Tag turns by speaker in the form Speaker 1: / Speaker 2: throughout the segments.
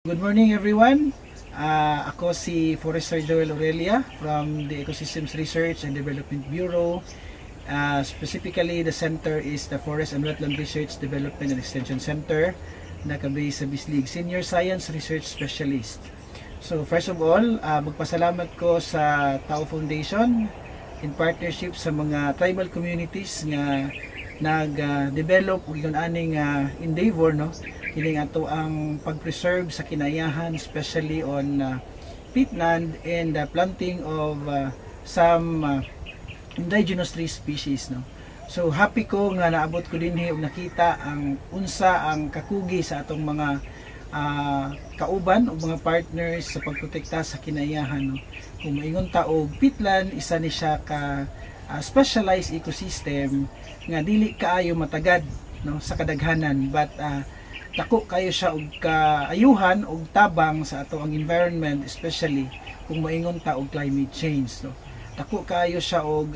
Speaker 1: Good morning everyone. Ako si Forester Joel Aurelia from the Ecosystems Research and Development Bureau. Specifically, the center is the Forest and Wetland Research Development and Extension Center, nakabase sa Bislig, Senior Science Research Specialist. So first of all, magpasalamat ko sa Tao Foundation in partnership sa mga tribal communities nga nag-develop ug aning endeavor, no, kining ato ang pag-preserve sa kinayahan, especially on peatland and planting of some indigenous tree species, no. So happy ko nga naabot ko dinhi ug nakita ang unsa ang kakugi sa atong mga kauban o mga partners sa pagprotekta sa kinayahan, no. Kung maingon ta og peatland, isa ni siya ka specialized ecosystem nga dili kaayo matagad, no, sa kadaghanan, but dako kayo siya og kaayuhan og tabang sa ato ang environment, especially kung maingon ta og climate change, no. Dako kayo siya og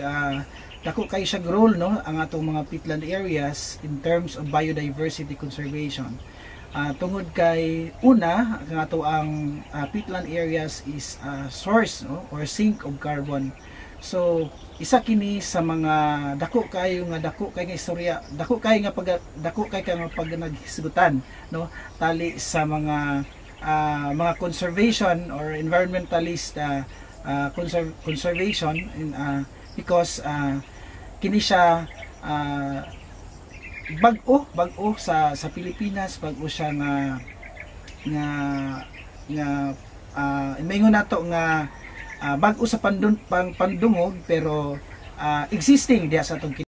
Speaker 1: dako kayo siya role, no, ang atong mga peatland areas in terms of biodiversity conservation. Tungod kay una ang ato ang peatland areas is source, no, or sink of carbon. So isa kini sa mga dako kayo nga istorya, dako kay nga pag naghisgutan, no, tali sa mga conservation or environmentalist conservation because kini siya bag-o sa Pilipinas, bag-o siya nga maingon nato nga bag-o sa pandungog pero existing diya sa atong